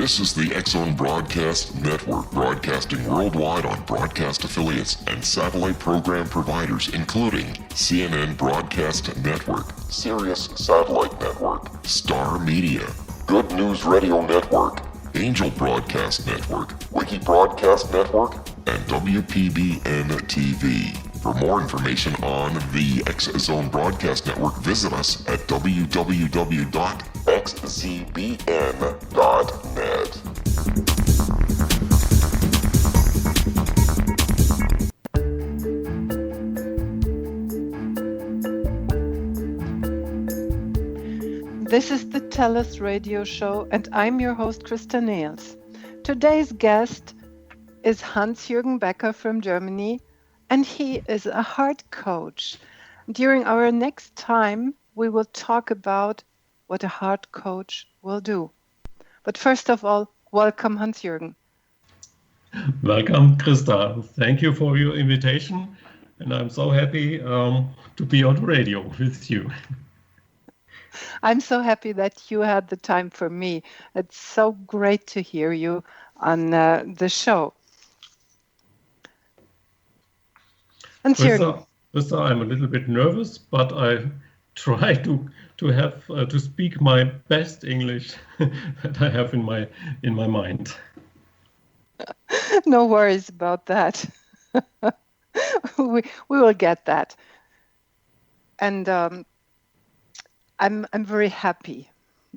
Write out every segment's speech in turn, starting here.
This is the X-Zone Broadcast Network, broadcasting worldwide on broadcast affiliates and satellite program providers, including CNN Broadcast Network, Sirius Satellite Network, Star Media, Good News Radio Network, Angel Broadcast Network, Wiki Broadcast Network, and WPBN TV. For more information on the X-Zone Broadcast Network, visit us at www.xzbn.net. This is the TellUS radio show, and I'm your host, Christa Nehls. Today's guest is Jurgen Becker from Germany, and he is a heart coach. During our next time, we will talk about what a heart coach will do. But first of all, welcome, Jurgen. Welcome, Christa. Thank you for your invitation, and I'm so happy to be on the radio with you. I'm so happy that you had the time for me. It's so great to hear you on the show. And Christa, I'm a little bit nervous, but I try to speak my best English that I have in my mind. No worries about that. we will get that. And I'm very happy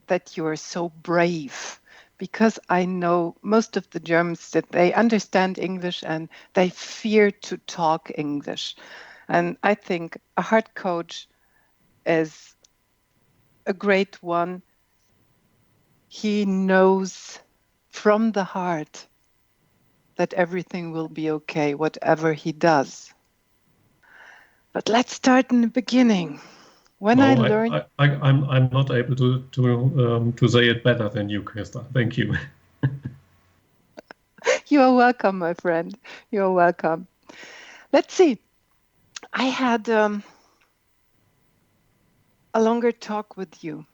that you are so brave, because I know most of the Germans that they understand English and they fear to talk English. And I think a heart coach is a great one. He knows from the heart that everything will be okay, whatever he does. But let's start in the beginning. When I learned, I'm not able to say it better than you, Christa. Thank you. You are welcome, my friend. You are welcome. Let's see. I had a longer talk with you,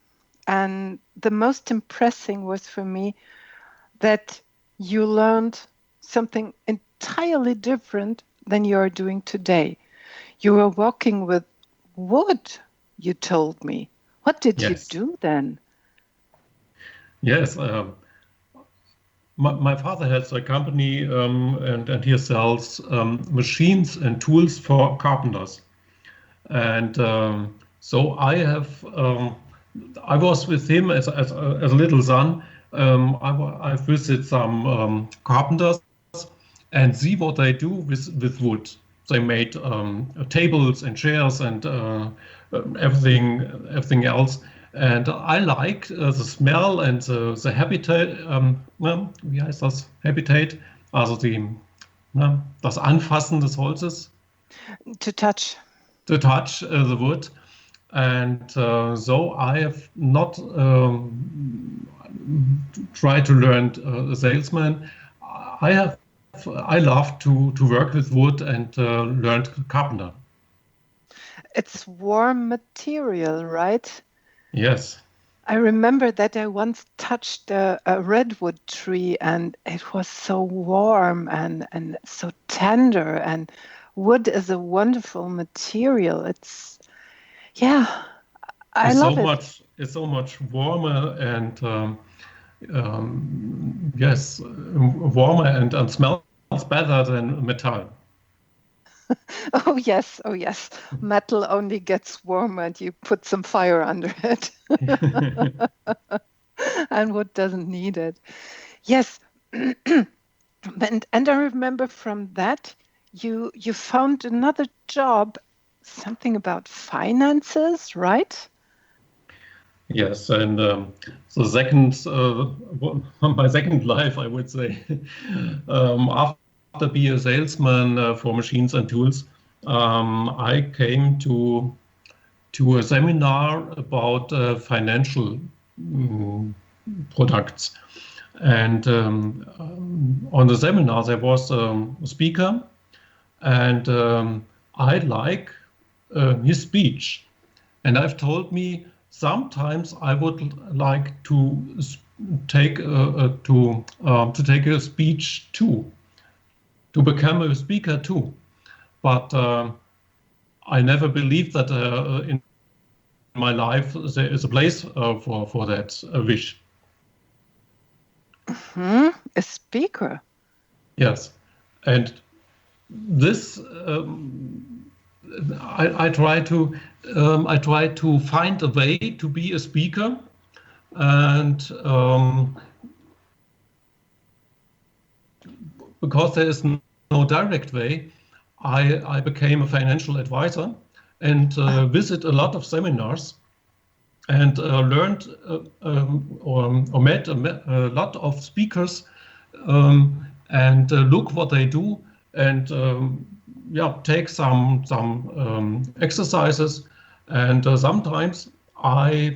and the most impressing was for me that you learned something entirely different than you are doing today. You were working with wood, you told me. What did you do then? Yes, my father has a company and he sells machines and tools for carpenters. And so I was with him as a little son. I visited some carpenters and see what they do with wood. They made tables and chairs and everything else. And I like the smell and the habitat, wie heißt das? Habitat, also das Anfassen des Holzes. To touch. To touch the wood. And so I have not tried to learn salesman. I love to work with wood and learned carpenter. It's warm material, right? Yes. I remember that I once touched a redwood tree and it was so warm and so tender, and wood is a wonderful material. I love it. It's so much warmer and warmer and smells better than metal. Oh yes. Metal only gets warmer and you put some fire under it. And wood doesn't need it. Yes. And I remember from that you found another job, something about finances, right? Yes, and my second life, I would say, after being a salesman for machines and tools, I came to a seminar about financial products. And on the seminar, there was a speaker, and I like his speech. And I've told me sometimes I would like to take to take a speech too, to become a speaker too. But I never believed that in my life there is a place for that wish. A speaker. Yes, and this I try to find a way to be a speaker, and because there is no direct way, I became a financial advisor and visit a lot of seminars and learned or met a lot of speakers and look what they do and take some exercises, and sometimes I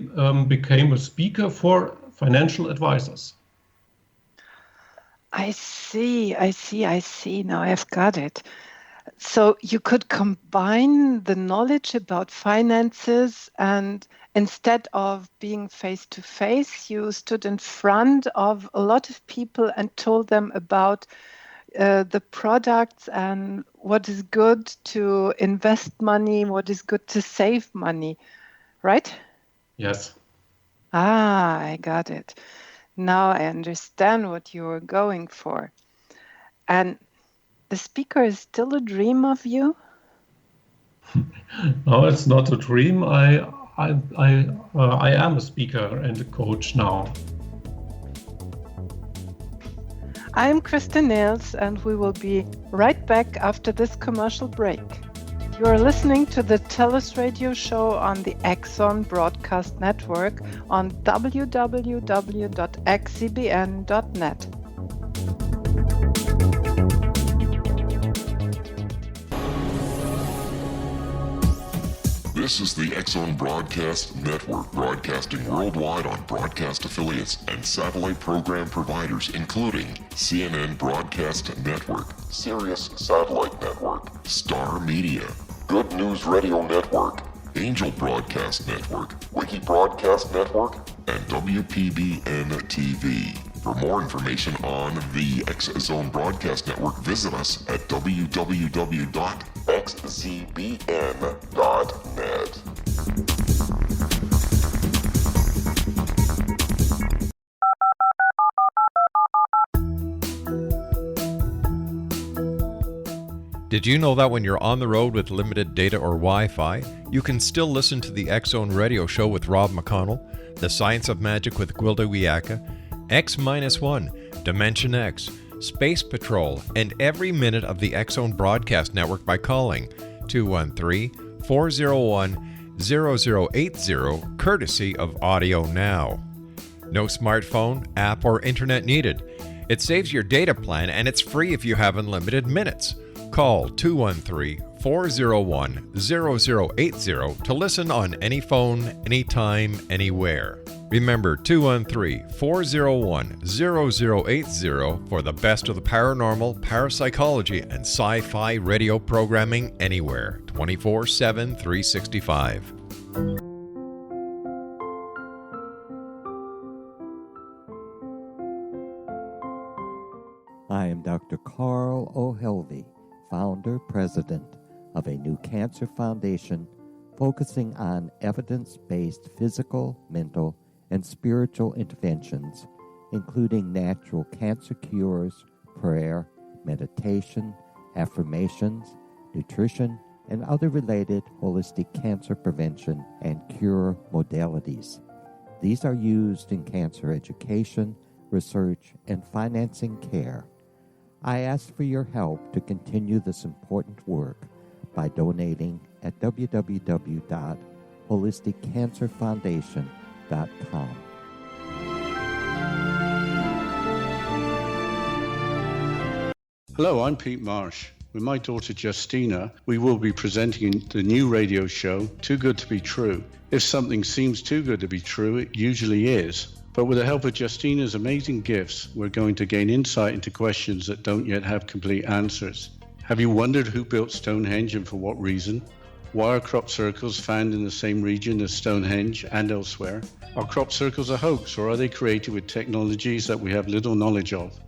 became a speaker for financial advisors. I see. Now I've got it. So you could combine the knowledge about finances, and instead of being face to face, you stood in front of a lot of people and told them about the products and what is good to invest money, what is good to save money, right? Yes. I got it. Now I understand what you were going for. And the speaker is still a dream of you? No, it's not a dream. I am a speaker and a coach now. I'm Christa Nehls, and we will be right back after this commercial break. You are listening to the TellUS radio show on the Axon Broadcast Network on www.xzbn.net. This is the Axon Broadcast Network, broadcasting worldwide on broadcast affiliates and satellite program providers, including CNN Broadcast Network, Sirius Satellite Network, Star Media, Good News Radio Network, Angel Broadcast Network, Wiki Broadcast Network, and WPBN TV. For more information on the X-Zone Broadcast Network, visit us at www.xzbn.net. Did you know that when you're on the road with limited data or Wi-Fi, you can still listen to the X-Zone Radio Show with Rob McConnell, The Science of Magic with Gwilda Wiyaka, X-1, Dimension X, Space Patrol, and every minute of the X-Zone Broadcast Network by calling 213-401-0080, courtesy of Audio Now. No smartphone, app, or internet needed. It saves your data plan, and it's free if you have unlimited minutes. Call 213-401-0080 to listen on any phone, anytime, anywhere. Remember 213-401-0080 for the best of the paranormal, parapsychology, and sci-fi radio programming anywhere, 24/7, 365. I am Dr. Carl O'Helvey, founder, president of a new cancer foundation focusing on evidence-based physical, mental, and spiritual interventions, including natural cancer cures, prayer, meditation, affirmations, nutrition, and other related holistic cancer prevention and cure modalities. These are used in cancer education, research, and financing care. I ask for your help to continue this important work by donating at www.holisticcancerfoundation.com. Hello, I'm Pete Marsh. With my daughter Justina, we will be presenting the new radio show, Too Good to Be True. If something seems too good to be true, it usually is. But with the help of Justina's amazing gifts, we're going to gain insight into questions that don't yet have complete answers. Have you wondered who built Stonehenge and for what reason? Why are crop circles found in the same region as Stonehenge and elsewhere? Are crop circles a hoax, or are they created with technologies that we have little knowledge of?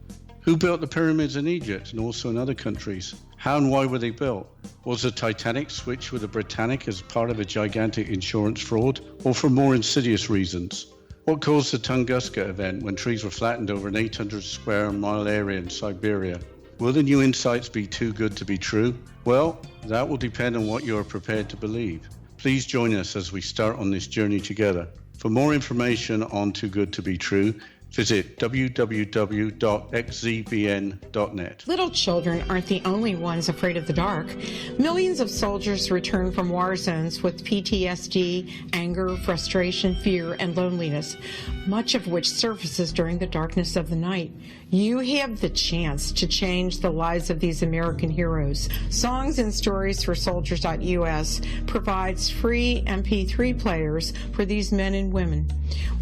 Who built the pyramids in Egypt and also in other countries? How and why were they built? Was the Titanic switched with the Britannic as part of a gigantic insurance fraud, or for more insidious reasons? What caused the Tunguska event when trees were flattened over an 800 square mile area in Siberia? Will the new insights be too good to be true? Well, that will depend on what you are prepared to believe. Please join us as we start on this journey together. For more information on Too Good to Be True, visit www.xzbn.net. Little children aren't the only ones afraid of the dark. Millions of soldiers return from war zones with PTSD, anger, frustration, fear, and loneliness, much of which surfaces during the darkness of the night. You have the chance to change the lives of these American heroes. Songs and Stories for Soldiers.us provides free MP3 players for these men and women.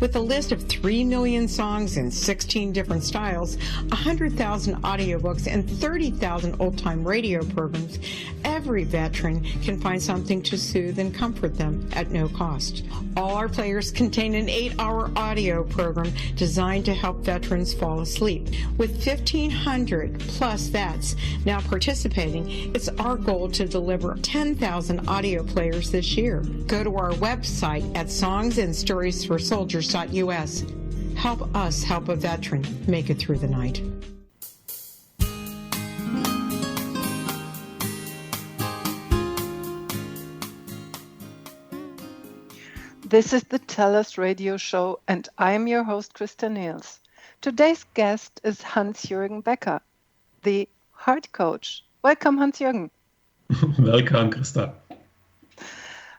With a list of 3 million songs in 16 different styles, 100,000 audiobooks, and 30,000 old-time radio programs, every veteran can find something to soothe and comfort them at no cost. All our players contain an 8-hour audio program designed to help veterans fall asleep. With 1,500 plus vets now participating, it's our goal to deliver 10,000 audio players this year. Go to our website at songsandstoriesforsoldiers.us. Help us help a veteran make it through the night. This is the TellUS radio show, and I am your host, Christa Nehls. Today's guest is Hans-Jurgen Becker, the heart coach. Welcome, Hans-Jurgen. Welcome, Christa.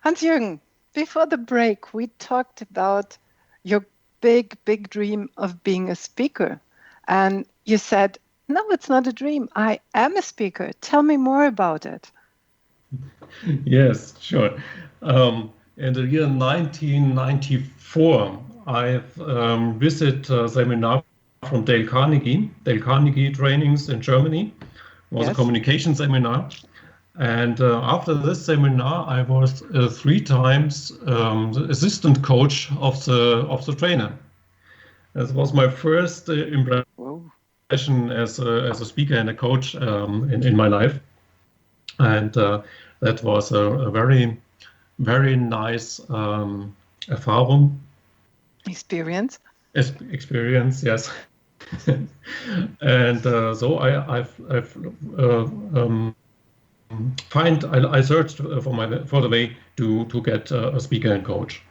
Hans-Jurgen, before the break, we talked about your big dream of being a speaker. And you said, no, it's not a dream. I am a speaker. Tell me more about it. Yes, sure. In the year 1994, I visited a seminar from Dale Carnegie trainings in Germany. It was a communication seminar. And after this seminar, I was 3 times the assistant coach of the trainer. This was my first impression as a speaker and a coach in my life. And that was a very, very nice Erfahrung. Experience, yes. And so I searched for the way to get a speaker and coach.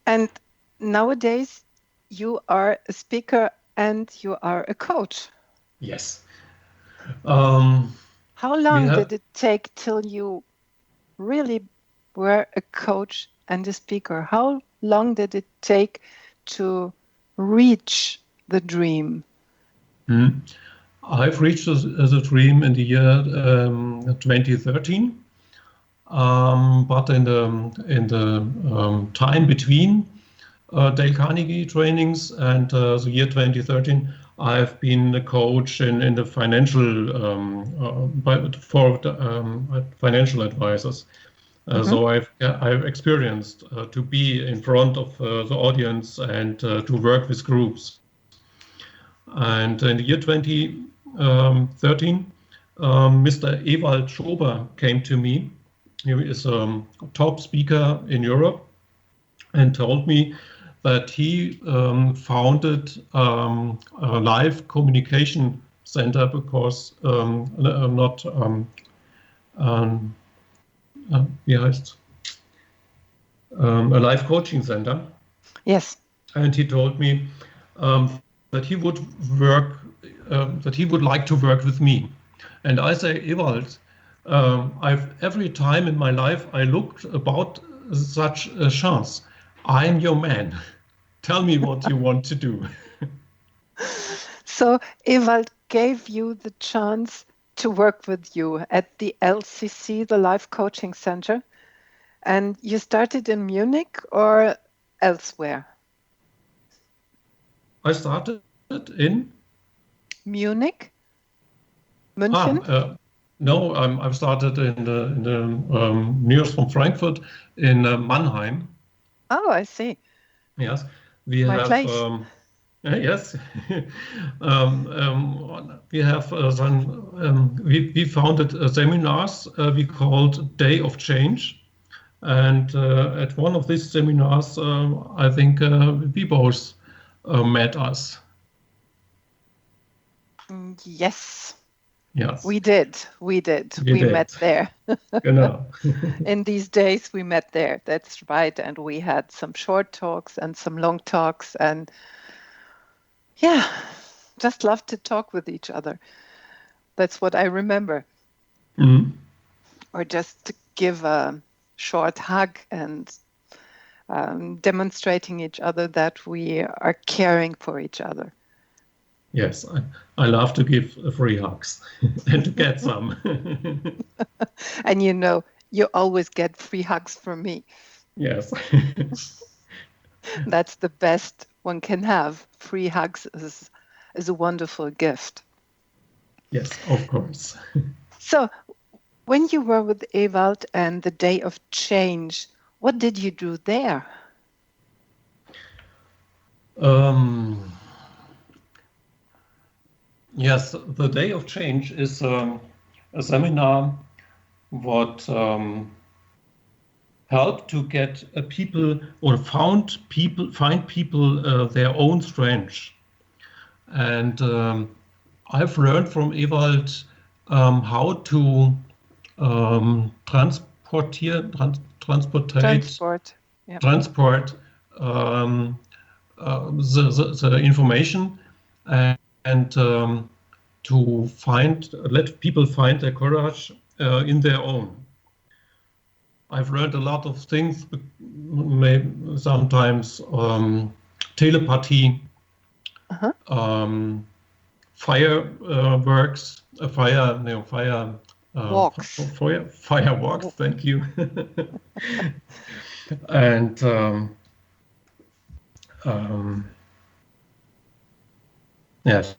And nowadays, you are a speaker and you are a coach. Yes. How long did it take till you really were a coach and a speaker? How long did it take to reach the dream? I've reached the dream in the year 2013, but in the time between Dale Carnegie trainings and the year 2013, I've been a coach in the financial for financial advisors. So I've experienced to be in front of the audience and to work with groups. And in the year 2013, Mr. Ewald Schober came to me. He is a top speaker in Europe and told me that he founded a live communication center because a live coaching center. Yes. And he told me that he would like to work with me. And I say, Ewald, every time in my life I looked about such a chance. I'm your man. Tell me what you want to do. So Ewald gave you the chance to work with you at the LCC, the Life Coaching Center. And you started in Munich or elsewhere? I started in Munich? München? No, I've started in the nearest from Frankfurt in Mannheim. Oh, I see. Yes, we My have. place. Yes, we have some. We founded seminars we called Day of Change, and at one of these seminars, I think we both met us. Yes, Yes, we did. We did. met there. Genau. In these days, we met there. That's right. And we had some short talks and some long talks. And yeah, just love to talk with each other. That's what I remember. Mhm. Or just to give a short hug and demonstrating each other that we are caring for each other. Yes, I love to give free hugs and to get some. And you always get free hugs from me. Yes. That's the best one can have. Free hugs is a wonderful gift. Yes, of course. So when you were with Ewald and the Day of Change, what did you do there? Yes, the Day of Change is a seminar what helped to get people or find people their own strength. And I've learned from Ewald how to transport the information and to let people find their courage in their own. I've learned a lot of things, maybe sometimes telepathy, fireworks, fireworks. Thank you. And yes,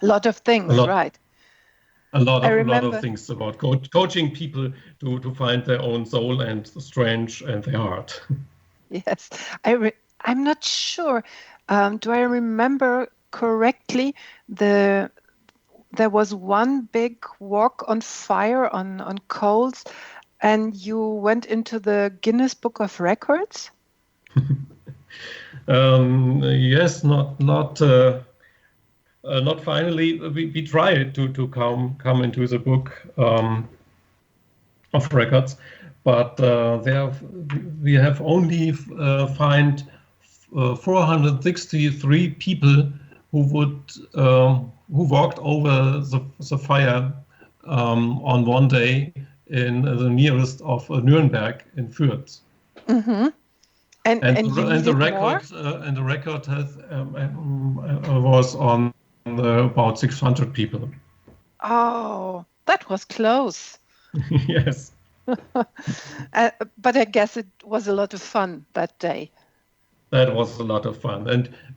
a lot of things, right? A lot of things about coaching people to find their own soul and strength and their heart. Yes, I'm not sure. Do I remember correctly? There was one big walk on fire on coals, and you went into the Guinness Book of Records? Yes, not finally. We tried to come into the book of records, but we have only find 463 people who walked over the fire on one day in the nearest of Nuremberg in Fürth. Mm-hmm. And the record has was on about 600 people. Oh, that was close. Yes. But I guess it was a lot of fun that day. That was a lot of fun,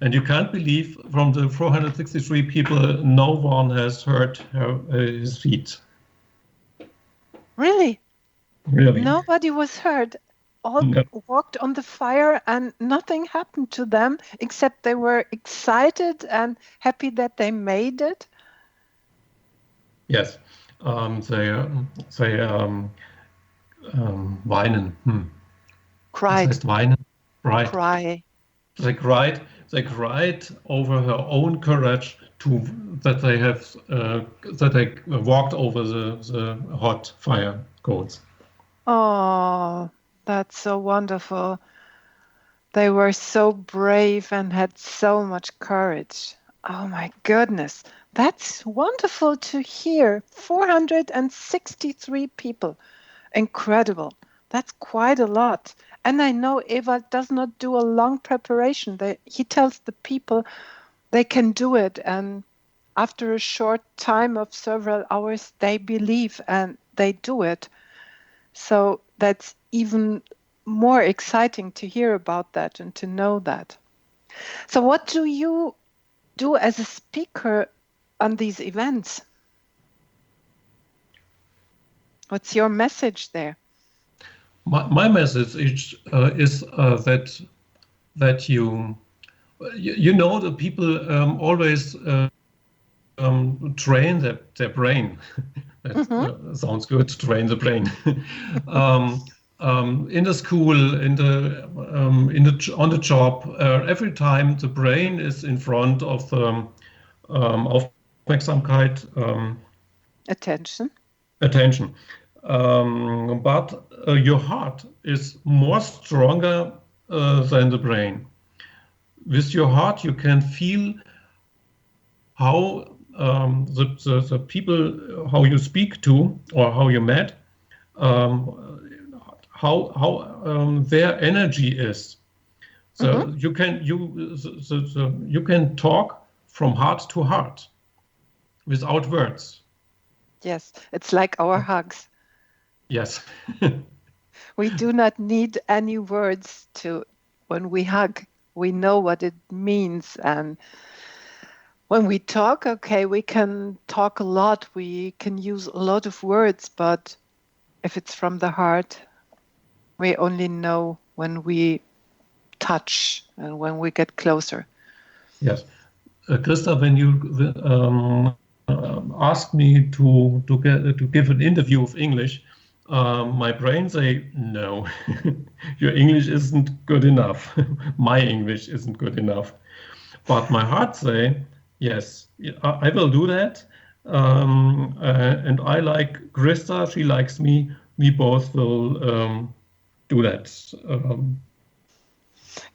and you can't believe from the 463 people, no one has hurt his feet. Really? Really? Nobody was hurt. All walked on the fire and nothing happened to them except they were excited and happy that they made it. Yes, they weinen. Cried. Das heißt weinen. Right. Cry. They cried over her own courage that they walked over the hot fire coals. Oh, that's so wonderful. They were so brave and had so much courage. Oh my goodness. That's wonderful to hear. 463 people. Incredible. That's quite a lot. And I know Ewald does not do a long preparation. He tells the people they can do it. And after a short time of several hours, they believe and they do it. So that's even more exciting to hear about that and to know that. So what do you do as a speaker on these events? What's your message there? My message is that you know the people always train their brain. That sounds good. Train the brain. In the school, on the job, every time the brain is in front of the Aufmerksamkeit, Attention. But your heart is more stronger than the brain. With your heart, you can feel how the people, how you speak to or how you met, how their energy is. So you can talk from heart to heart without words. Yes, it's like our hugs. Yes. We do not need any words when we hug. We know what it means. And when we talk, okay, we can talk a lot. We can use a lot of words, but if it's from the heart, we only know when we touch and when we get closer. Yes. Christa, when you asked me to give an interview of English, my brain say, no, your English isn't good enough. My English isn't good enough. But my heart say, yes, I will do that. And I like Christa, she likes me. We both will do that.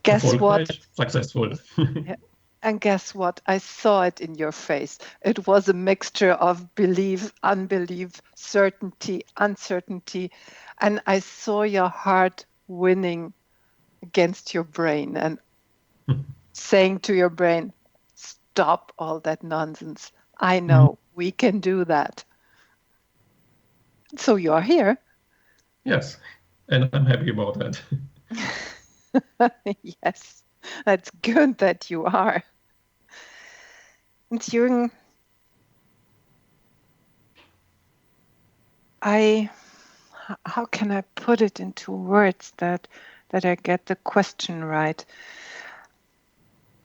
Guess what? Successful. Yeah. And guess what? I saw it in your face. It was a mixture of belief, unbelief, certainty, uncertainty. And I saw your heart winning against your brain and saying to your brain, stop all that nonsense. I know we can do that. So you're here. Yes, and I'm happy about that. Yes, that's good that you are. And Jürgen, how can I put it into words that I get the question right?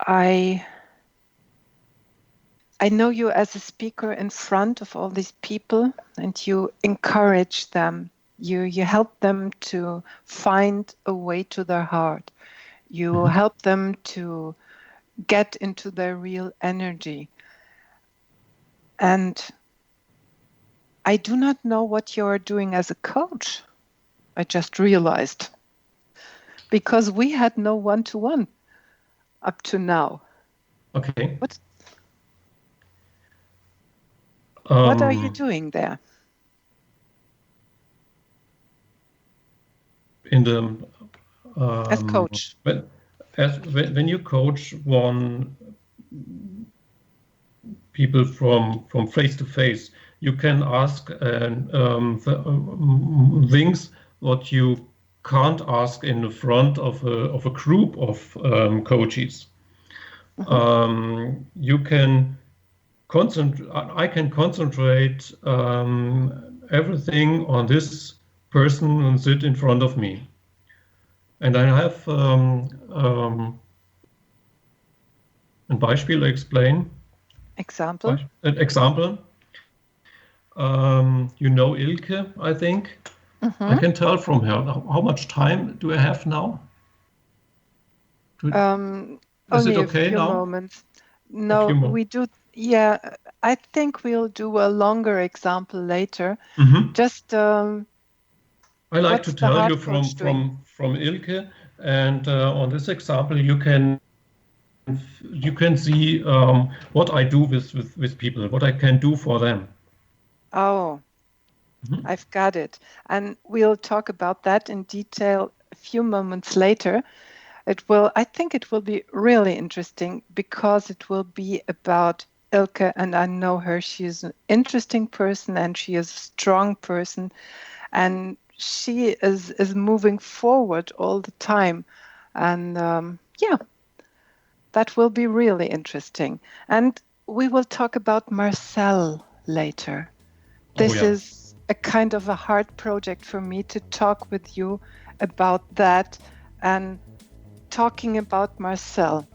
I know you as a speaker in front of all these people, and you encourage them. You help them to find a way to their heart. You help them to get into their real energy. And I do not know what you're doing as a coach. I just realized. Because we had no one-to-one up to now. Okay. What are you doing there? In the as coach. When you coach one people from face to face, you can ask things what you can't ask in the front of a group of coaches. You can I can concentrate everything on this person and sit in front of me. And I have ein Beispiel explain. Example. An example. You know Ilke, I think. I can tell from her. How much time do I have now? Is only it okay a few now? moments. No, we do. Yeah, I think we'll do a longer example later. Just. I like to tell you from Ilke, and on this example you can see what I do with people, what I can do for them. Oh, I've got it. And we'll talk about that in detail a few moments later. I think it will be really interesting because it will be about Ilke, and I know her. She is an interesting person and she is a strong person, and she is moving forward all the time. And that will be really interesting. And we will talk about Marcel later. This is a kind of a heart project for me to talk with you about that and talking about Marcel.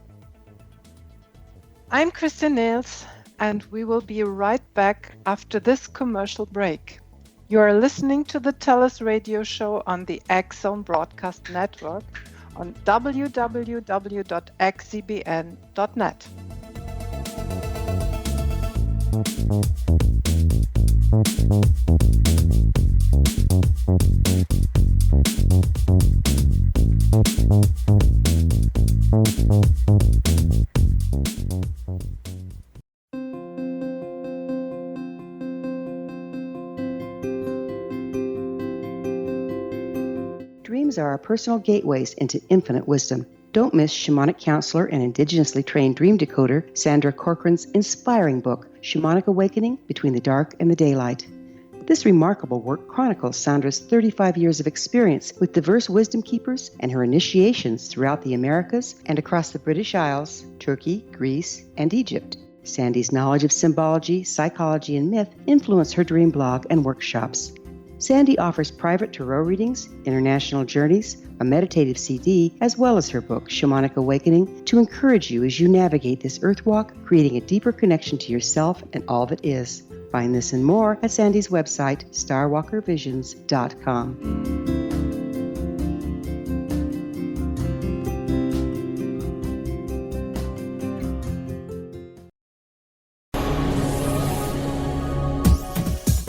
I'm Christa Nehls, and we will be right back after this commercial break. You are listening to the TellUS radio show on the X-Zone Broadcast Network on www.xzbn.net. Dreams are our personal gateways into infinite wisdom. Don't miss shamanic counselor and indigenously trained dream decoder Sandra Corcoran's inspiring book, Shamanic Awakening Between the Dark and the Daylight. This remarkable work chronicles Sandra's 35 years of experience with diverse wisdom keepers and her initiations throughout the Americas and across the British Isles, Turkey, Greece, and Egypt. Sandy's knowledge of symbology, psychology, and myth influence her dream blog and workshops. Sandy offers private tarot readings, international journeys, a meditative CD, as well as her book, Shamanic Awakening, to encourage you as you navigate this earth walk, creating a deeper connection to yourself and all that is. Find this and more at Sandy's website, starwalkervisions.com.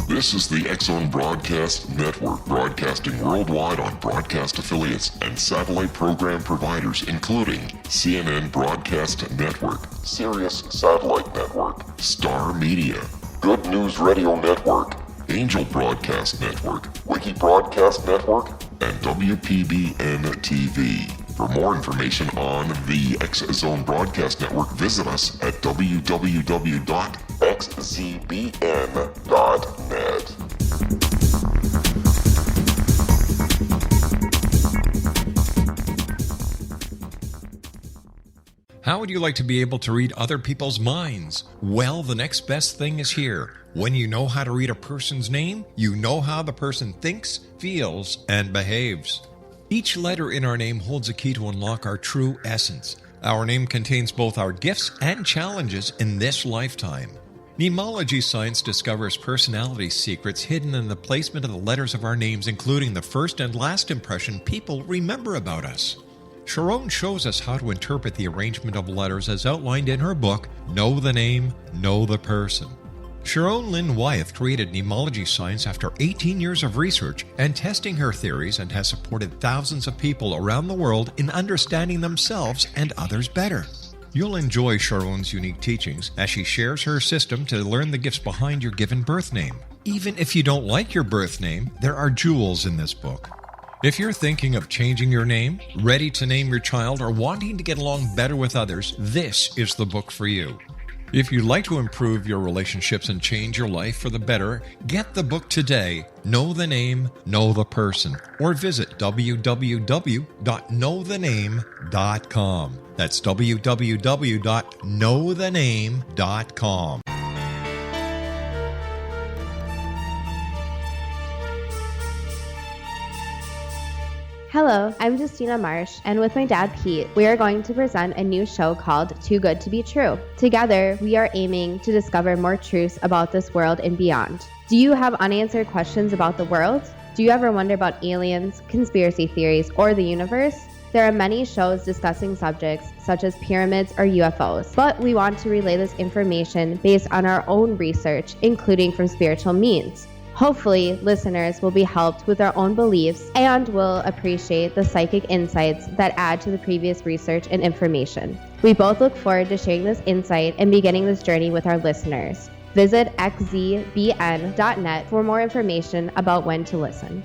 This is the X-Zone Broadcast Network, broadcasting worldwide on broadcast affiliates and satellite program providers, including CNN Broadcast Network, Sirius Satellite Network, Star Media, Good News Radio Network, Angel Broadcast Network, Wiki Broadcast Network, and WPBN TV. For more information on the X-Zone Broadcast Network, visit us at www.xzbn.net. How would you like to be able to read other people's minds? Well, the next best thing is here. When you know how to read a person's name, you know how the person thinks, feels, and behaves. Each letter in our name holds a key to unlock our true essence. Our name contains both our gifts and challenges in this lifetime. Mnemology science discovers personality secrets hidden in the placement of the letters of our names, including the first and last impression people remember about us. Sharon shows us how to interpret the arrangement of letters as outlined in her book, Know the Name, Know the Person. Sharon Lynn Wyeth created mnemology science after 18 years of research and testing her theories, and has supported thousands of people around the world in understanding themselves and others better. You'll enjoy Sharon's unique teachings as she shares her system to learn the gifts behind your given birth name. Even if you don't like your birth name, there are jewels in this book. If you're thinking of changing your name, ready to name your child, or wanting to get along better with others, this is the book for you. If you'd like to improve your relationships and change your life for the better, get the book today, Know the Name, Know the Person, or visit www.knowthename.com. That's www.knowthename.com. Hello, I'm Justina Marsh, and with my dad Pete, we are going to present a new show called Too Good to Be True. Together, we are aiming to discover more truths about this world and beyond. Do you have unanswered questions about the world? Do you ever wonder about aliens, conspiracy theories, or the universe? There are many shows discussing subjects such as pyramids or UFOs, but we want to relay this information based on our own research, including from spiritual means. Hopefully, listeners will be helped with their own beliefs and will appreciate the psychic insights that add to the previous research and information. We both look forward to sharing this insight and beginning this journey with our listeners. Visit xzbn.net for more information about when to listen.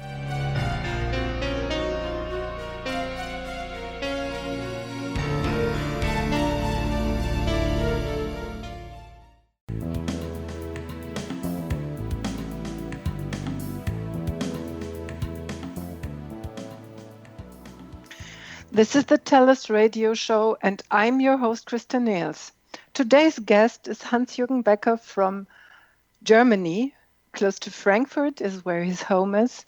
This is the TellUS radio show, and I'm your host, Christa Nehls. Today's guest is Hans-Jurgen Becker from Germany. close to Frankfurt is where his home is.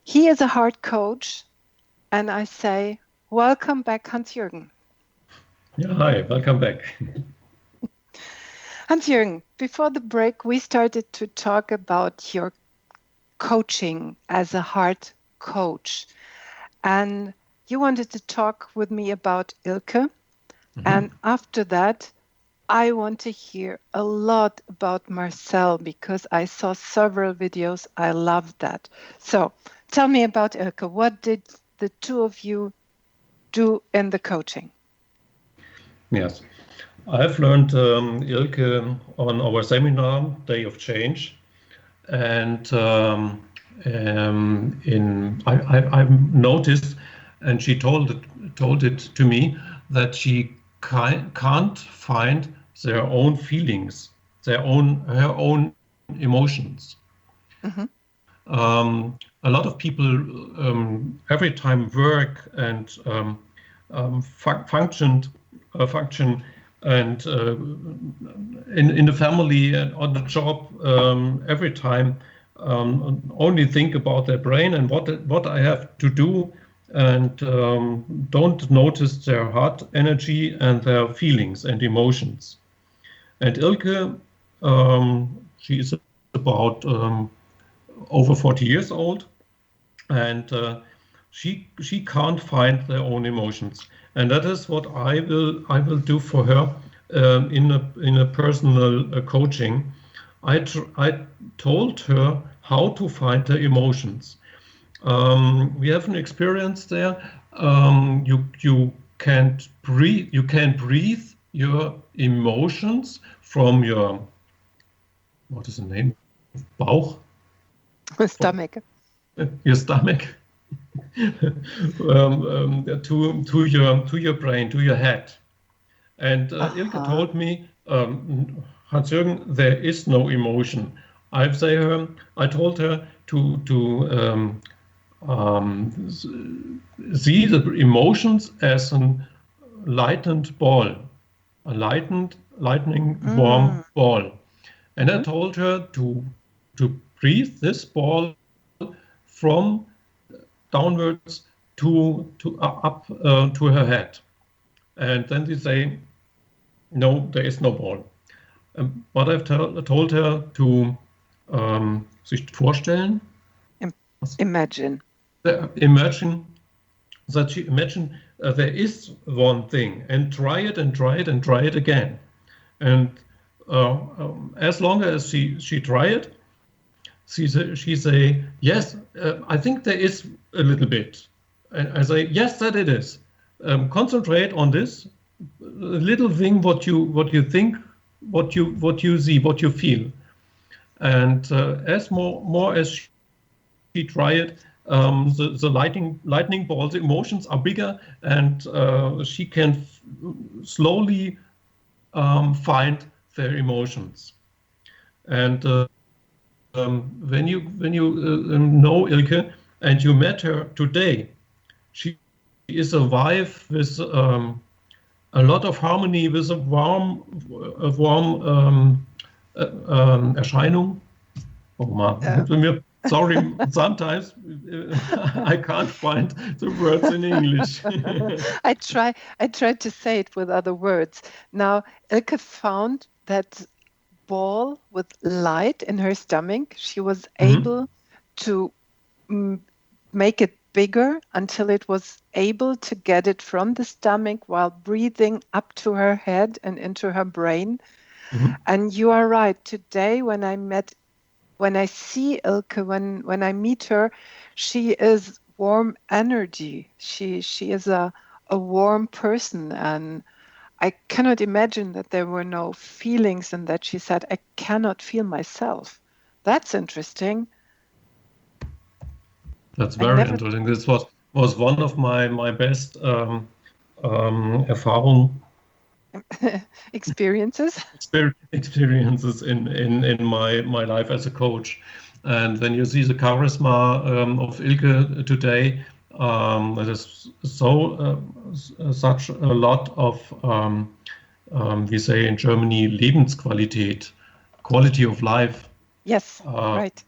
He is a heart coach, and I say, welcome back, Hans-Jürgen. Yeah, hi, welcome back. Hans-Jürgen, before the break, we started to talk about your coaching as a heart coach. And you wanted to talk with me about Ilke. And after that, I want to hear a lot about Marcel because I saw several videos. I loved that. So tell me about Ilke. What did the two of you do in the coaching? Yes, I've learned Ilke on our seminar, Day of Change. And I've noticed, and she told it to me, that she can't find their own feelings, her own emotions. A lot of people every time work and function and in the family and on the job every time only think about their brain and what I have to do, and don't notice their heart energy and their feelings and emotions. And Ilke, she is about over 40 years old, and she can't find their own emotions, and that is what I will do for her in a personal coaching. I told her how to find her emotions. We have an experience there. You can't breathe. You can breathe your emotions from your, what is the name? Bauch. Stomach. Your stomach. To your brain, to your head. And Ilke told me, Hans-Jürgen, there is no emotion. I told her to see the emotions as a lightened ball, a lightning warm ball. And I told her to breathe this ball from downwards to up to her head. And then they say, no, there is no ball. But I've told her to sich vorstellen. Imagine. Imagine that she imagine there is one thing, and try it and try it and try it again. And as long as she try it, she say, yes, I think there is a little bit. And I say, yes, that it is. Concentrate on this little thing, what you think, what you see, what you feel. And as more as she try it, the lightning balls, the emotions are bigger, and she can slowly find their emotions. And when you know Ilke and you met her today, she is a wife with a lot of harmony, with a warm Erscheinung. Oh man, sorry, sometimes I can't find the words in English. I tried to say it with other words. Now, Ilke found that ball with light in her stomach. She was able to make it bigger until it was able to get it from the stomach while breathing up to her head and into her brain. And you are right. Today, when I see Ilke, when I meet her, she is warm energy. She is a warm person, and I cannot imagine that there were no feelings, and that she said, I cannot feel myself. That's interesting. That's very interesting. This was one of my best Erfahrungen. Experiences in my life as a coach. And when you see the charisma of Ilke today, it is such a lot of we say in Germany Lebensqualität, quality of life Yes, right.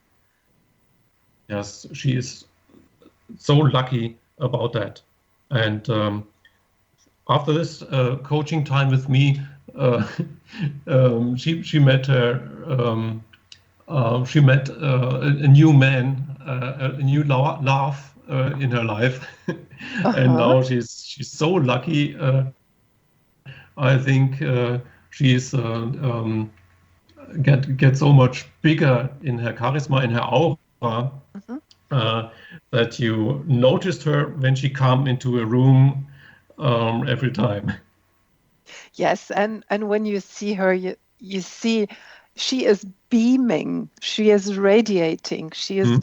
Yes, she is so lucky about that. And after this coaching time with me, she met her. She met a new man, a new love in her life, and now she's so lucky. I think she's get so much bigger in her charisma, in her aura, that you noticed her when she come into a room every time. Yes, and when you see her, you see she is beaming, she is radiating, she is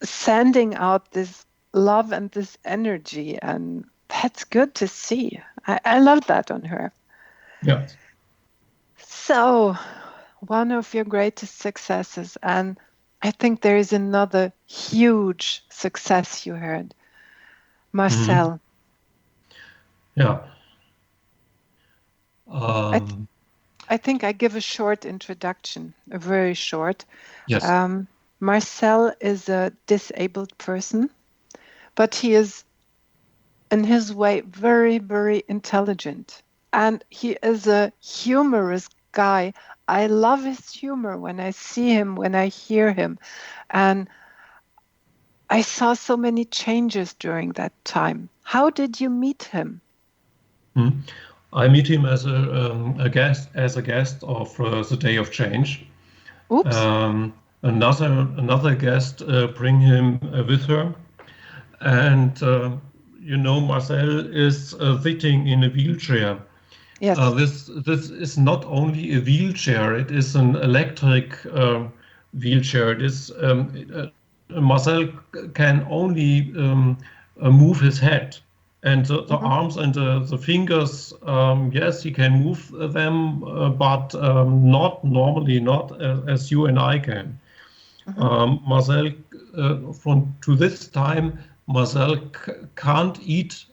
sending out this love and this energy, and that's good to see. I love that on her. Yeah. So, one of your greatest successes, and I think there is another huge success you heard, Marcel. Yeah. I think I give a short introduction, a very short. Yes. Marcel is a disabled person, but he is, in his way, very, very intelligent. And he is a humorous guy. I love his humor when I see him, when I hear him. And I saw so many changes during that time. How did you meet him? I meet him as a guest of the Day of Change. Oops. Another guest bring him with her, and Marcel is sitting in a wheelchair. Yes. This is not only a wheelchair; it is an electric wheelchair. It is Marcel can only move his head. And the arms and the fingers, yes, he can move them, but not normally, not as you and I can. Marcel, to this time, Marcel can't eat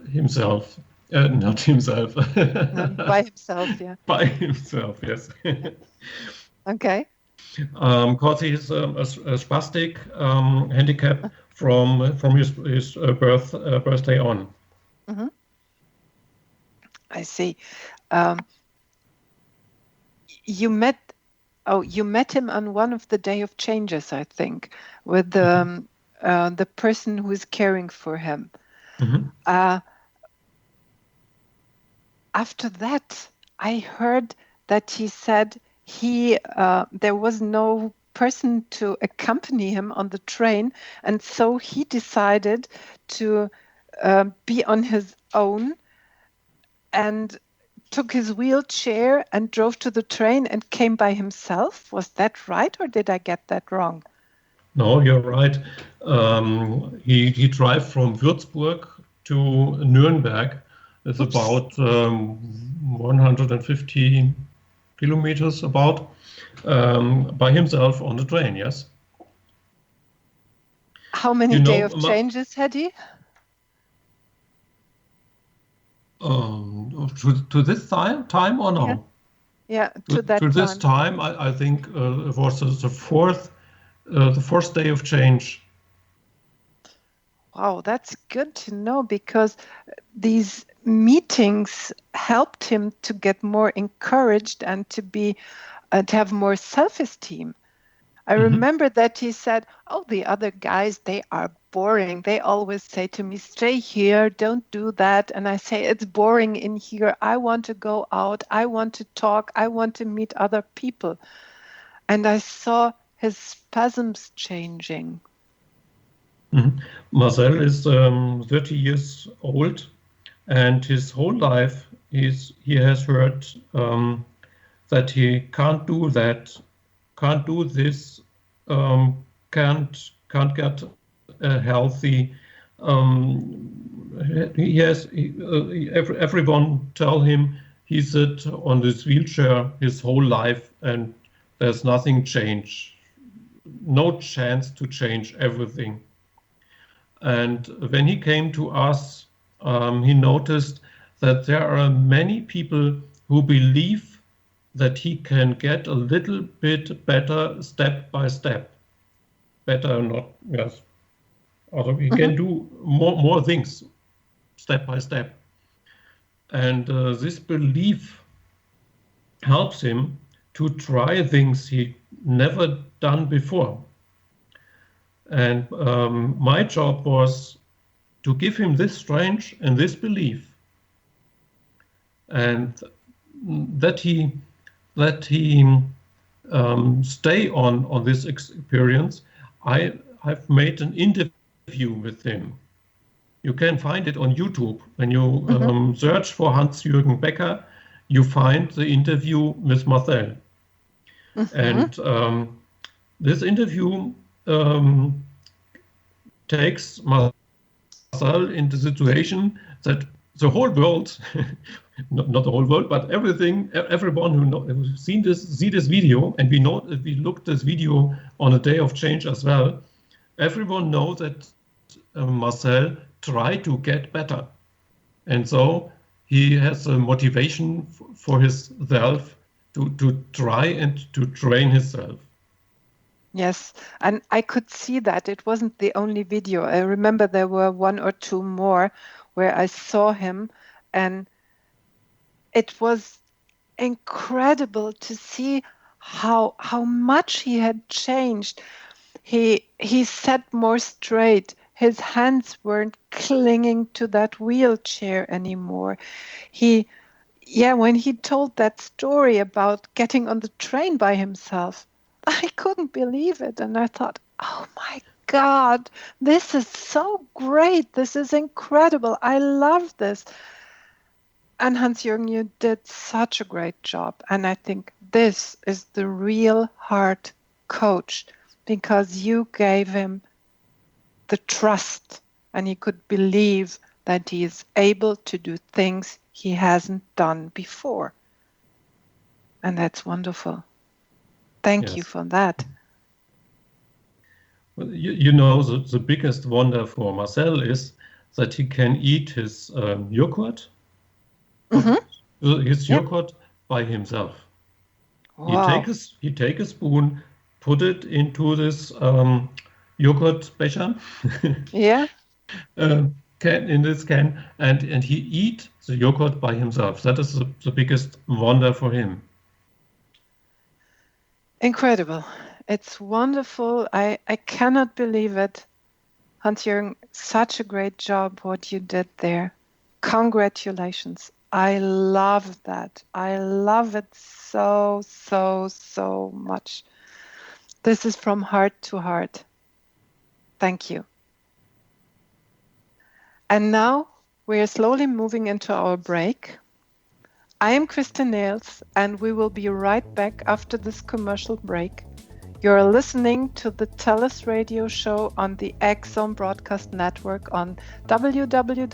himself. Not himself. By himself, yeah. By himself, yes. Okay. Because he's a spastic handicap from his birthday on. I see. You met him on one of the Day of Changes, I think, with the person who is caring for him. After that, I heard that he said there was no person to accompany him on the train, and so he decided to be on his own and took his wheelchair and drove to the train and came by himself. Was that right, or did I get that wrong? No, you're right. He drive from Würzburg to Nuremberg. It's about 150 kilometers about by himself on the train, yes. How many Day of Changes had he? To this time or no? Yeah, to that time. To this time, I think it was the fourth Day of Change. Wow, that's good to know, because these meetings helped him to get more encouraged and to have more self-esteem. I remember that he said, "Oh, the other guys, they are boring. They always say to me, stay here, don't do that." And I say, it's boring in here. I want to go out. I want to talk. I want to meet other people. And I saw his spasms changing. Marcel is 30 years old, and his whole life he has heard that he can't do that, can't do this, can't get healthy. Everyone tell him he sit on this wheelchair his whole life, and there's nothing change, no chance to change everything. And when he came to us, he noticed that there are many people who believe that he can get a little bit better step by step. Better, not, yes. Also, he can do more things step by step. And this belief helps him to try things he never done before. And my job was to give him this strength and this belief, and that he stay on this experience. I've made an interview with him. You can find it on YouTube. When you search for Jurgen Becker, you find the interview with Marcel. And this interview takes Marcel into the situation that the whole world, not the whole world, but everyone who's seen this video, and we know that we looked this video on a day of change as well. Everyone knows that Marcel tried to get better, and so he has a motivation for himself to try and to train himself. Yes, and I could see that it wasn't the only video. I remember there were one or two more where I saw him, and it was incredible to see how much he had changed. He sat more straight. His hands weren't clinging to that wheelchair anymore. When he told that story about getting on the train by himself, I couldn't believe it. And I thought, oh my God, this is so great. This is incredible. I love this. And Hans-Jürgen, you did such a great job. And I think this is the real heart coach, because you gave him the trust and he could believe that he is able to do things he hasn't done before. And that's wonderful. Thank you for that. Well, you know, the biggest wonder for Marcel is that he can eat his yogurt, his yogurt by himself. Wow. He take a spoon, put it into this yogurt becher, in this can, and he eat the yogurt by himself. That is the biggest wonder for him. Incredible. It's wonderful. I cannot believe it. Hans-Jürgen, such a great job what you did there. Congratulations. I love that. I love it so, so, so much. This is from heart to heart. Thank you. And now we are slowly moving into our break. I am Christa Nehls, and we will be right back after this commercial break. You're listening to the TellUS radio show on the X-Zone Broadcast Network on www.xzbn.net.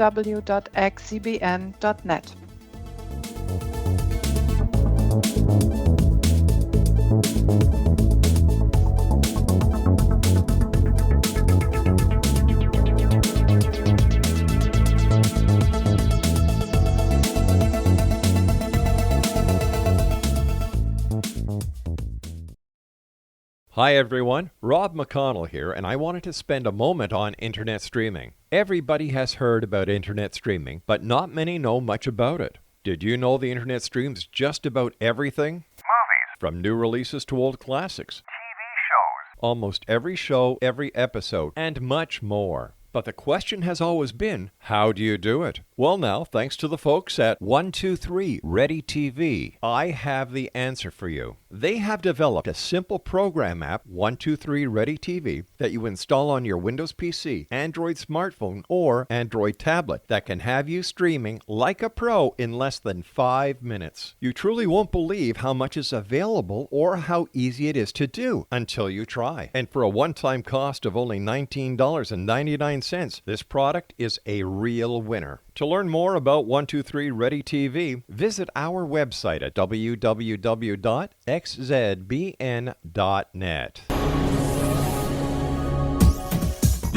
Hi everyone, Rob McConnell here, and I wanted to spend a moment on internet streaming. Everybody has heard about internet streaming, but not many know much about it. Did you know the internet streams just about everything? Movies. From new releases to old classics. TV shows. Almost every show, every episode, and much more. But the question has always been, how do you do it? Well now, thanks to the folks at 123 Ready TV, I have the answer for you. They have developed a simple program app, 123 Ready TV, that you install on your Windows PC, Android smartphone, or Android tablet that can have you streaming like a pro in less than 5 minutes. You truly won't believe how much is available or how easy it is to do until you try. And for a one-time cost of only $19.99, this product is a real winner. To learn more about 123 Ready TV, visit our website at www.xzbn.net.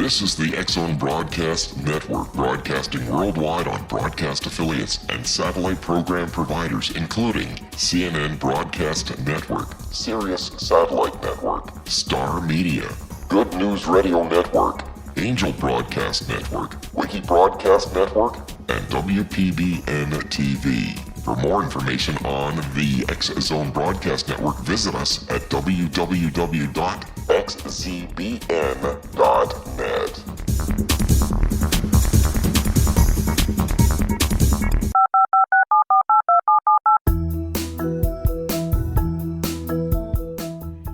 This is the X-Zone Broadcast Network, broadcasting worldwide on broadcast affiliates and satellite program providers, including CNN Broadcast Network, Sirius Satellite Network, Star Media, Good News Radio Network, Angel Broadcast Network, Wiki Broadcast Network, and WPBN TV. For more information on the X-Zone Broadcast Network, visit us at www.xzbn.net.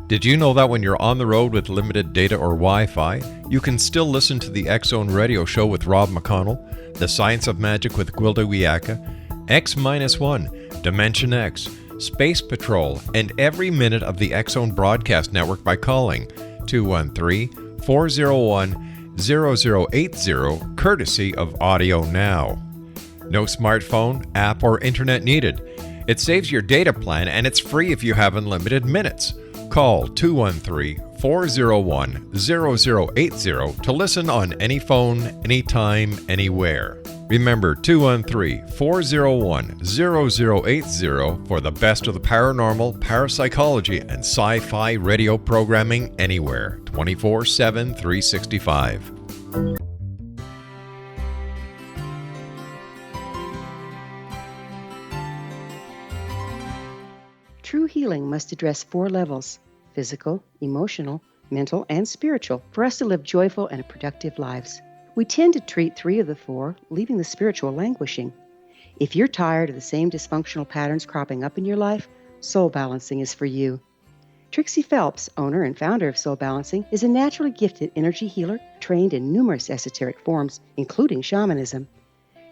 Did you know that when you're on the road with limited data or Wi-Fi, you can still listen to the X-Zone Radio Show with Rob McConnell, The Science of Magic with Gwilda Wiyaka, X-1, Dimension X, Space Patrol, and every minute of the X-Zone Broadcast Network by calling 213-401-0080, courtesy of Audio Now. No smartphone, app, or internet needed. It saves your data plan and it's free if you have unlimited minutes. Call 213-401-0080 to listen on any phone, anytime, anywhere. Remember 213-401-0080 for the best of the paranormal, parapsychology, and sci-fi radio programming anywhere, 24/7, 365. True healing must address 4 levels: physical, emotional, mental, and spiritual, for us to live joyful and productive lives. We tend to treat 3 of the 4, leaving the spiritual languishing. If you're tired of the same dysfunctional patterns cropping up in your life, Soul Balancing is for you. Trixie Phelps, owner and founder of Soul Balancing, is a naturally gifted energy healer trained in numerous esoteric forms, including shamanism.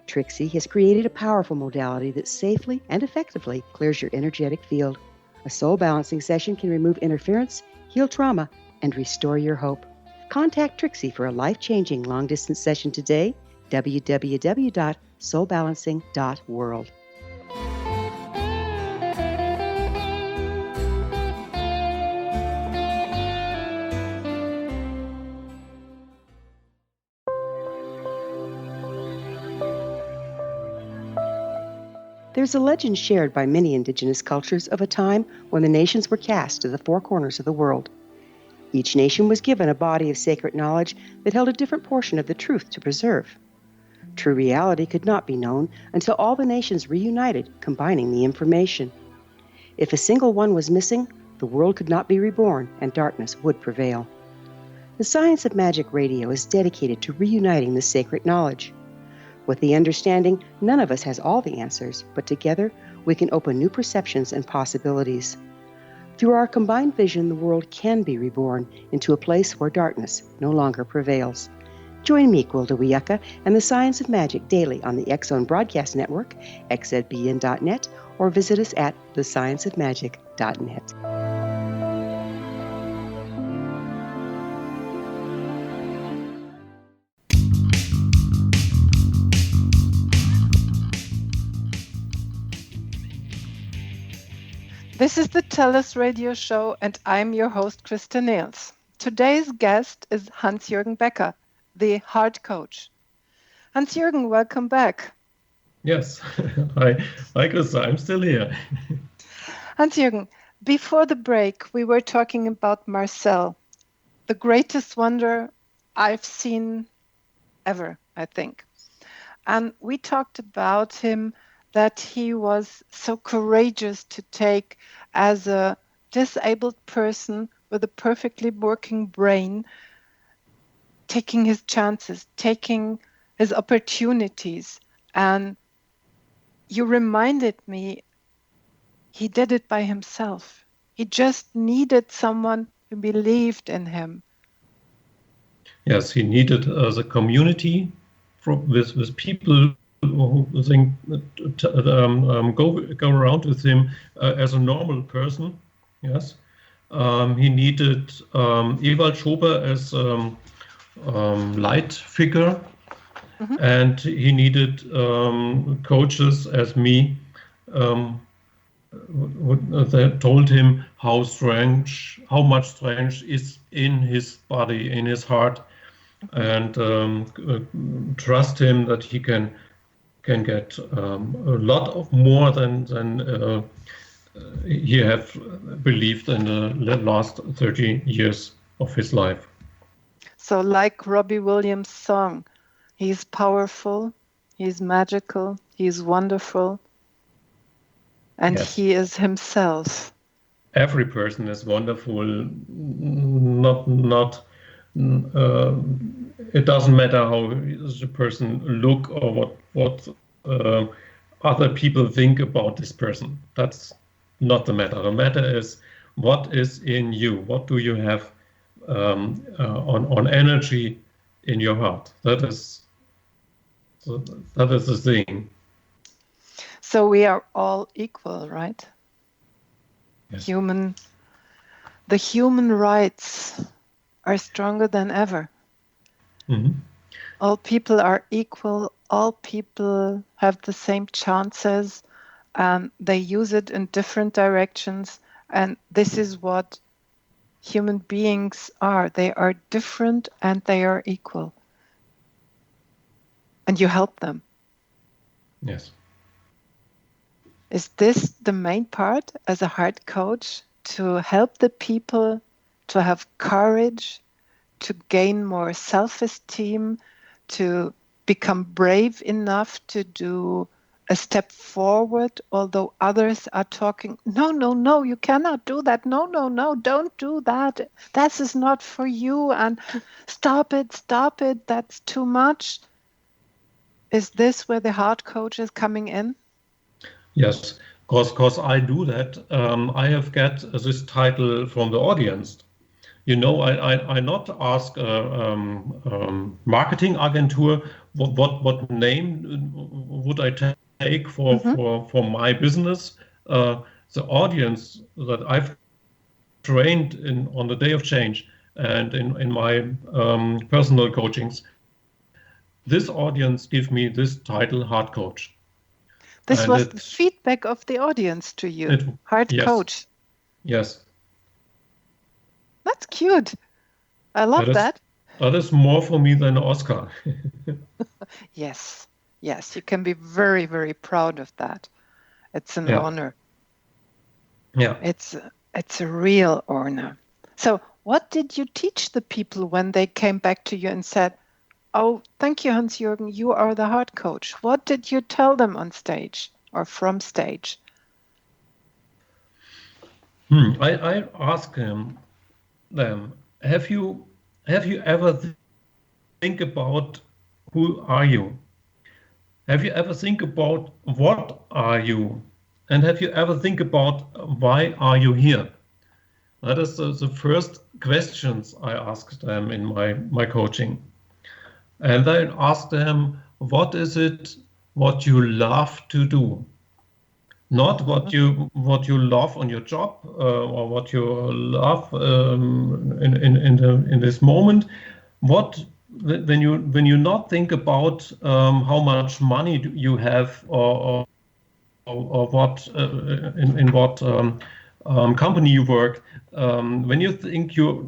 Trixie has created a powerful modality that safely and effectively clears your energetic field. A Soul Balancing session can remove interference, heal trauma, and restore your hope. Contact Trixie for a life-changing long-distance session today, www.soulbalancing.world. There's a legend shared by many indigenous cultures of a time when the nations were cast to the 4 corners of the world. Each nation was given a body of sacred knowledge that held a different portion of the truth to preserve. True reality could not be known until all the nations reunited, combining the information. If a single one was missing, the world could not be reborn and darkness would prevail. The Science of Magic Radio is dedicated to reuniting the sacred knowledge. With the understanding, none of us has all the answers, but together we can open new perceptions and possibilities. Through our combined vision, the world can be reborn into a place where darkness no longer prevails. Join me, Gwilda Wiyaka, and the Science of Magic daily on the X-Zone Broadcast Network, xzbn.net, or visit us at thescienceofmagic.net. This is the TellUS radio show, and I'm your host, Christa Nehls. Today's guest is Jurgen Becker, the heart coach. Jurgen, welcome back. Yes. Hi, Christa. I'm still here. Jurgen, before the break, we were talking about Marcel, the greatest wonder I've seen ever, I think. And we talked about him, that he was so courageous to take as a disabled person with a perfectly working brain, taking his chances, taking his opportunities. And you reminded me, he did it by himself. He just needed someone who believed in him. Yes, he needed the community with people who think go around with him as a normal person. Yes, he needed Ewald Schober as light figure, and he needed coaches as me that told him how much strength is in his body, in his heart, and trust him that he can get a lot of more than he have believed in the last 30 years of his life. So like Robbie Williams' song, he's powerful, he's magical, he's wonderful, and Yes. he is himself. Every person is wonderful. Not. It doesn't matter how the person look or what other people think about this person. That's not the matter. The matter is what is in you. What do you have on energy in your heart? That is the thing. So we are all equal, right? Yes. The human rights are stronger than ever. Mm-hmm. All people are equal. All people have the same chances. They use it in different directions. And this is what human beings are. They are different and they are equal. And you help them. Yes. Is this the main part as a heart coach? To help the people to have courage, to gain more self-esteem, to become brave enough to do a step forward, although others are talking, no, you cannot do that. No, don't do that. That is not for you. And stop it. That's too much. Is this where the heart coach is coming in? Yes, because I do that. I have got this title from the audience. You know, I not ask marketing agentur what name would I take for my business. The audience that I've trained on the Day of Change and in my personal coachings, this audience give me this title, Heart Coach. This And was the feedback of the audience to you, heart yes, coach. Yes. That's cute. I love that. That is more for me than Oscar. Yes, you can be very, very proud of that. It's an honor. Yeah. It's a real honor. So what did you teach the people when they came back to you and said, oh, thank you, Hans-Jürgen, you are the heart coach? What did you tell them on stage or from stage? I asked them, have you ever think about who are you? Have you ever think about what are you? And have you ever think about why are you here? That is the first questions I asked them in my coaching. And I asked them, what is it what you love to do? Not what you love on your job or what you love in this moment. What when you not think about how much money you have or what in what company you work. When you think you're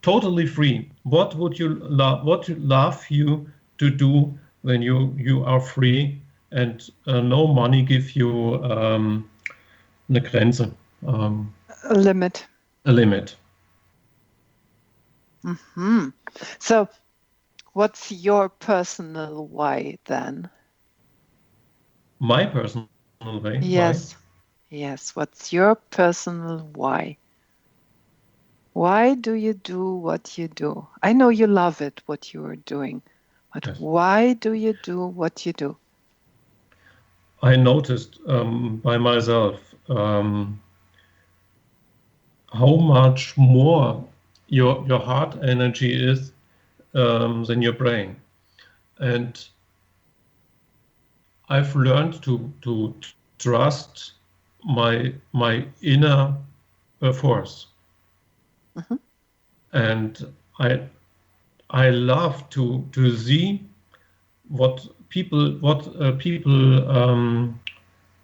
totally free, what would you love? What love you to do when you are free and no money give you eine Grenze, a limit. A limit. Mm-hmm. So, what's your personal why then? My personal way. Yes. Why? Yes. What's your personal why? Why do you do what you do? I know you love it, what you are doing, but yes. Why do you do what you do? I noticed by myself how much more your heart energy is than your brain, and I've learned to trust my inner force. Mm-hmm. And I love to see what people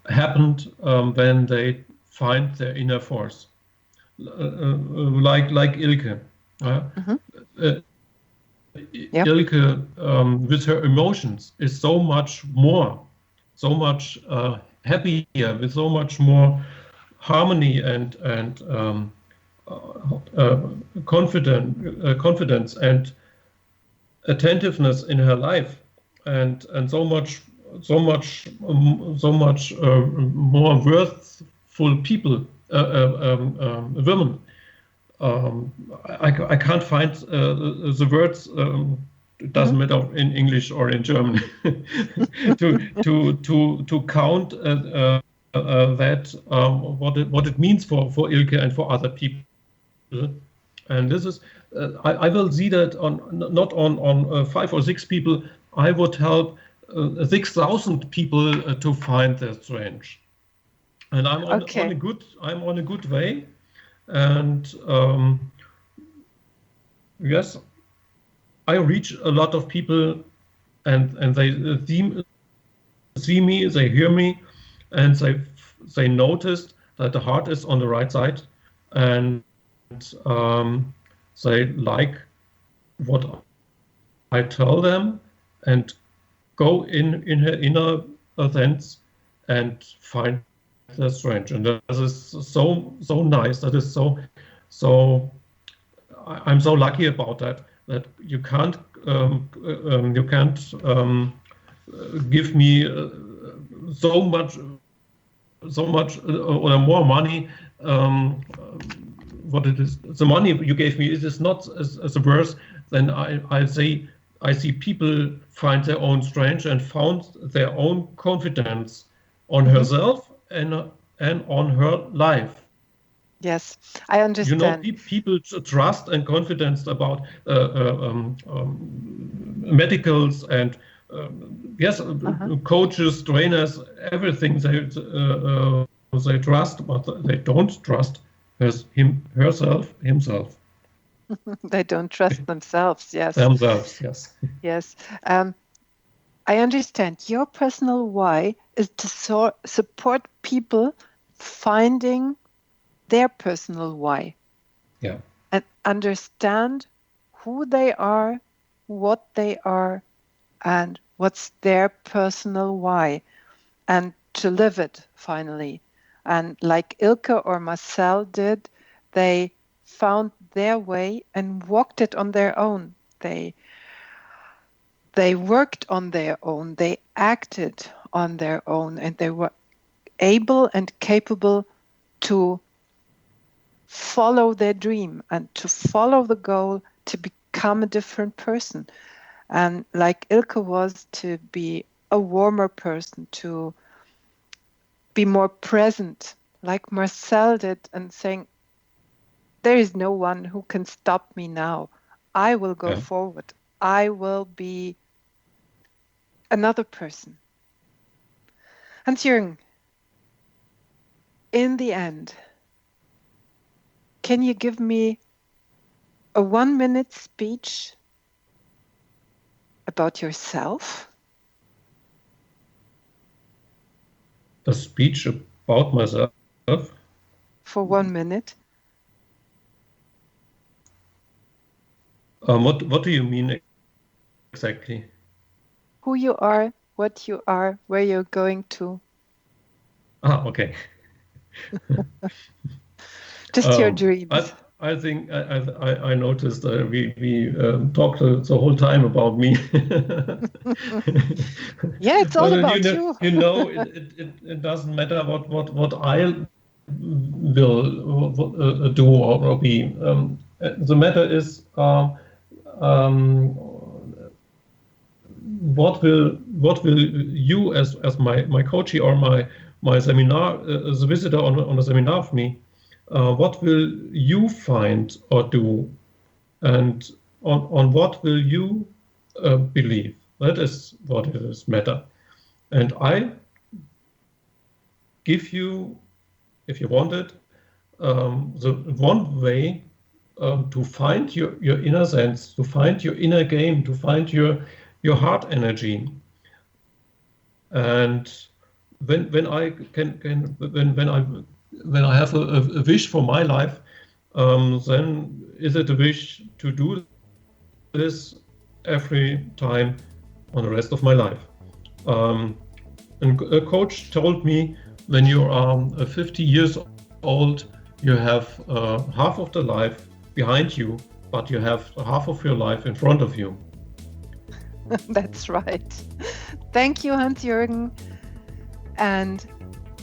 happened when they find their inner force, like Ilke. Mm-hmm. Yep. Ilke, with her emotions, is so much more, so much happier, with so much more harmony and confidence and attentiveness in her life, and so much more worthful people, women. I can't find the words. It doesn't matter in English or in German to count that what it means for Ilke and for other people. And this is I will see that not on 5 or 6 people. I would help 6,000 people to find their strength. And I'm on a good way. And yes, I reach a lot of people, and they see me, they hear me, and they noticed that the heart is on the right side, and they like what I tell them, and go in her inner sense and find their strength. And that is so nice. That is so I'm so lucky about that you can't give me so much or more money. What it is, the money you gave me, it is not as worse than I say. I see people find their own strength and found their own confidence on herself and on her life. Yes, I understand. You know, people trust and confidence about medicals and coaches, trainers, everything they trust, but they don't trust himself. They don't trust themselves. Yes. Themselves. Yes. Yes. I understand. Your personal why is to support people finding their personal why. Yeah. And understand who they are, what they are, and what's their personal why, and to live it finally. And like Ilke or Marcel did, they found their way and walked it on their own. They worked on their own, they acted on their own, and they were able and capable to follow their dream and to follow the goal to become a different person. And like Ilke was, to be a warmer person, to be more present, like Marcel did, and saying, there is no one who can stop me now. I will go forward. I will be another person. And Jürgen, in the end, can you give me a 1-minute speech about yourself? A speech about myself? For 1 minute. What do you mean exactly? Who you are, what you are, where you're going to. Okay. Just your dreams. I think I noticed we talked the whole time about me. Yeah, it's all about you. You know, it doesn't matter what I will do or be. The matter is what will you as my coachee or my seminar, the visitor on a seminar of me, what will you find or do, and on what will you believe? That is what it is matter. And I give you, if you want it, the one way to find your inner sense, to find your inner game, to find your heart energy. And when I when I have a wish for my life, then is it a wish to do this every time on the rest of my life. And a coach told me, when you are 50 years old, you have half of the life behind you, but you have half of your life in front of you. That's right. Thank you, Hans-Jürgen. And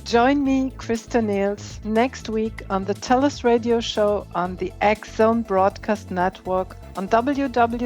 join me, Christa Nehls, next week on the TellUS radio show on the X Zone Broadcast Network on www.xzbn.net.